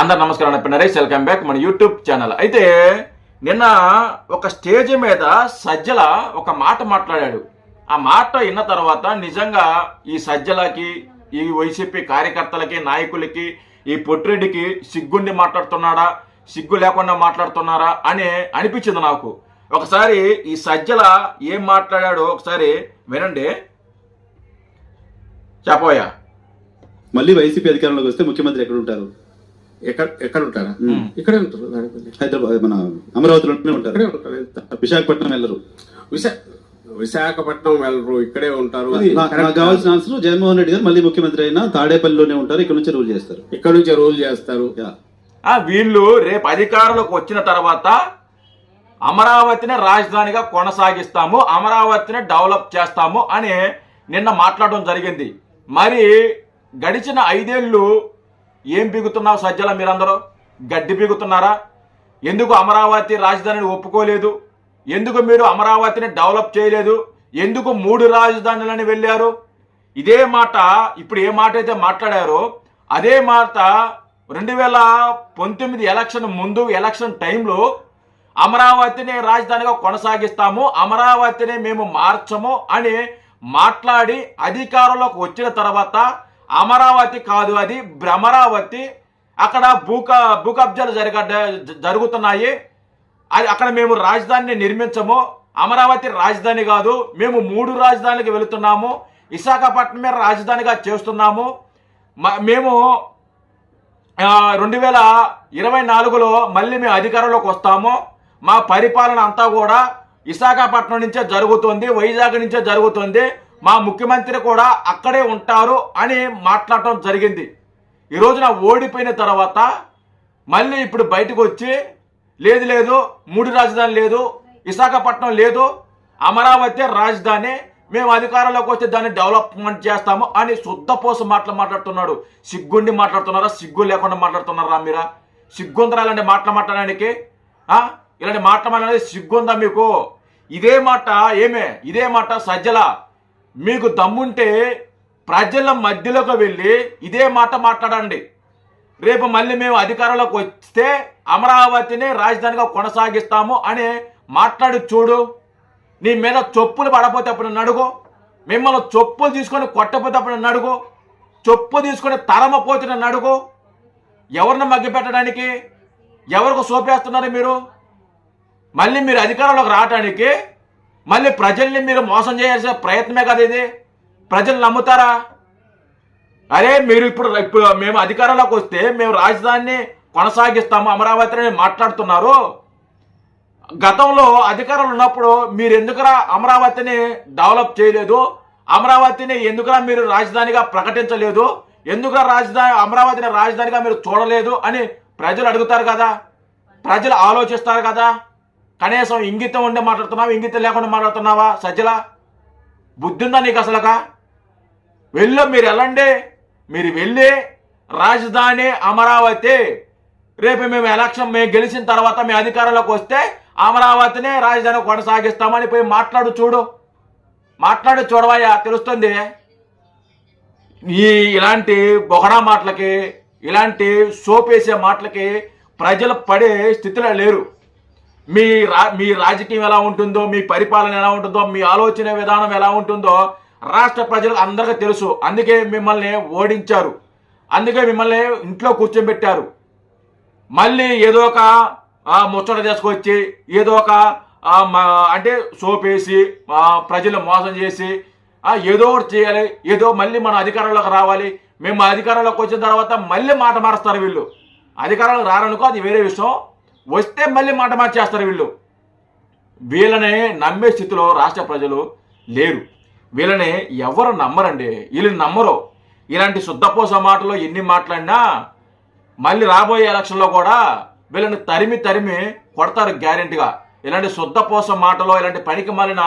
అందరు నమస్కారం Naresh, welcome back మన యూట్యూబ్ ఛానల్. అయితే నిన్న ఒక స్టేజ్ మీద సజ్జల ఒక మాట మాట్లాడాడు. ఆ మాట విన్న తర్వాత నిజంగా ఈ సజ్జలకి, ఈ వైసీపీ కార్యకర్తలకి, నాయకులకి, ఈ పొట్టిరెడ్డికి సిగ్గుండి మాట్లాడుతున్నాడా, సిగ్గు లేకుండా మాట్లాడుతున్నారా అని అనిపించింది నాకు. ఒకసారి ఈ సజ్జల ఏం మాట్లాడాడో ఒకసారి వినండి. చెప్పోయా. మళ్ళీ వైసీపీ అధికారంలోకి వస్తే ముఖ్యమంత్రి ఎక్కడ ఉంటారు? ఎక్కడ ఉంటారా? ఇక్కడే ఉంటారు. హైదరాబాద్, మన అమరావతిలోనే ఉంటారు. విశాఖపట్నం వెళ్ళరు. విశాఖపట్నం వెళ్ళరు, ఇక్కడే ఉంటారు. నాకు కావాల్సిన ఆన్సర్, జగన్మోహన్ రెడ్డి గారు మళ్ళీ ముఖ్యమంత్రి అయినా తాడేపల్లిలోనే ఉంటారు, ఇక్కడ నుంచి రూల్ చేస్తారు. ఇక్కడ నుంచి రూల్ చేస్తారు. వీళ్ళు రేపు అధికారంలోకి వచ్చిన తర్వాత అమరావతిని రాజధానిగా కొనసాగిస్తాము, అమరావతిని డెవలప్ చేస్తాము అని నిన్న మాట్లాడడం జరిగింది. మరి గడిచిన 5 ఏళ్ళు ఏం పీగుతున్నావు సజ్జల? మీరందరూ గడ్డి పీగుతున్నారా? ఎందుకు అమరావతి రాజధానిని ఒప్పుకోలేదు? ఎందుకు మీరు అమరావతిని డెవలప్ చేయలేదు? ఎందుకు 3 రాజధానులని వెళ్ళారు? ఇదే మాట ఇప్పుడు ఏ మాట అయితే మాట్లాడారో అదే మాట 2019 ఎలక్షన్ ముందు, ఎలక్షన్ టైంలో అమరావతిని రాజధానిగా కొనసాగిస్తాము, అమరావతిని మేము మార్చము అని మాట్లాడి అధికారంలోకి వచ్చిన తర్వాత అమరావతి కాదు, అది భ్రమరావతి, అక్కడ భూ కబ్జాలు జరుగుతున్నాయి, అది అక్కడ మేము రాజధానిని నిర్మించము, అమరావతి రాజధాని కాదు, మేము 3 రాజధానులకు వెళుతున్నాము, విశాఖపట్నమే రాజధానిగా చేస్తున్నాము, మేము 2024లో మళ్ళీ మేము అధికారంలోకి వస్తాము, మా పరిపాలన అంతా కూడా విశాఖపట్నం నుంచే జరుగుతుంది, వైజాగ్ నుంచే జరుగుతుంది, మా ముఖ్యమంత్రి కూడా అక్కడే ఉంటారు అని మాట్లాడటం జరిగింది. ఈ రోజున ఓడిపోయిన తర్వాత మళ్ళీ ఇప్పుడు బయటకు వచ్చి లేదు 3 రాజధాని లేదు, విశాఖపట్నం లేదు, అమరావతి రాజధాని, మేము అధికారంలోకి వస్తే దాన్ని డెవలప్మెంట్ చేస్తాము అని శుద్ధపోస మాట్లాడుతున్నాడు. సిగ్గుండి మాట్లాడుతున్నారా? సిగ్గు లేకుండా మాట్లాడుతున్నారా? మీరా సిగ్గుందరా ఇలాంటి మాట్లాడడానికి? ఇలాంటి మాట్లాడాలి సిగ్గుందా మీకు? ఇదే మాట సజ్జల, మీకు దమ్ముంటే ప్రజల మధ్యలోకి వెళ్ళి ఇదే మాట మాట్లాడండి. రేపు మళ్ళీ మేము అధికారంలోకి వస్తే అమరావతిని రాజధానిగా కొనసాగిస్తాము అని మాట్లాడి చూడు. నీ మీద చొప్పులు పడపోతే అప్పుడు నడుగు, మిమ్మల్ని చొప్పులు తీసుకొని కొట్టపోతే అప్పుడు నడుగు, చొప్పు తీసుకొని తరమపోతే నడుగు. ఎవరిని మగ్గిపెట్టడానికి, ఎవరికి సోపేస్తున్నారు మీరు? మళ్ళీ మీరు అధికారంలోకి రావడానికి మళ్ళీ ప్రజల్ని మీరు మోసం చేయాల్సిన ప్రయత్నమే కదా ఇది. ప్రజలు నమ్ముతారా? అరే మీరు ఇప్పుడు మేము అధికారంలోకి వస్తే మేము రాజధానిని కొనసాగిస్తాము, అమరావతిని మాట్లాడుతున్నారు. గతంలో అధికారంలో ఉన్నప్పుడు మీరు ఎందుకురా అమరావతిని డెవలప్ చేయలేదు? అమరావతిని ఎందుకురా మీరు రాజధానిగా ప్రకటించలేదు? ఎందుకురా అమరావతిని రాజధానిగా మీరు చూడలేదు అని ప్రజలు అడుగుతారు కదా, ప్రజలు ఆలోచిస్తారు కదా. కనీసం ఇంగితం ఉండే మాట్లాడుతున్నావా, ఇంగితం లేకుండా మాట్లాడుతున్నావా? సజ్జల బుద్ధి ఉందా నీకు అసలుగా? మీరు వెళ్ళండి, మీరు వెళ్ళి రాజధాని అమరావతి, రేపు మేము గెలిచిన తర్వాత మేము అధికారంలోకి వస్తే అమరావతిని రాజధాని కొనసాగిస్తామని పోయి మాట్లాడి చూడవయ్యా, తెలుస్తుంది. ఇలాంటి బొగడా మాటలకి, ఇలాంటి సోపేసే మాటలకి ప్రజలు పడే స్థితిలో లేరు. మీ రాజకీయం ఎలా ఉంటుందో, మీ పరిపాలన ఎలా ఉంటుందో, మీ ఆలోచన విధానం ఎలా ఉంటుందో రాష్ట్ర ప్రజలకు అందరికీ తెలుసు. అందుకే మిమ్మల్ని ఓడించారు, అందుకే మిమ్మల్ని ఇంట్లో కూర్చోబెట్టారు. మళ్ళీ ఏదో ఒక ముచ్చట తీసుకొచ్చి ఏదో ఒక అంటే సోపేసి ప్రజలు మోసం చేసి ఏదో ఒకటి చేయాలి, ఏదో మళ్ళీ మన అధికారంలోకి రావాలి, మేము అధికారంలోకి వచ్చిన తర్వాత మళ్ళీ మాట మారుస్తారు వీళ్ళు. అధికారంలోకి రారనుకో అది వేరే విషయం, వస్తే మళ్ళీ మాట మార్చేస్తారు వీళ్ళు. వీళ్ళని నమ్మే స్థితిలో రాష్ట్ర ప్రజలు లేరు. వీళ్ళని ఎవరు నమ్మరండి, వీళ్ళని నమ్మరు. ఇలాంటి శుద్ధపోస మాటలు ఎన్ని మాట్లాడినా మళ్ళీ రాబోయే ఎలక్షన్లో కూడా వీళ్ళని తరిమి కొడతారు గ్యారెంటీగా. ఇలాంటి శుద్ధపోస మాటలో, ఇలాంటి పనికి మాలిన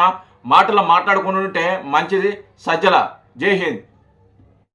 మాటలు మాట్లాడుకుంటుంటే మంచిది. సజ్జల, జై హింద్.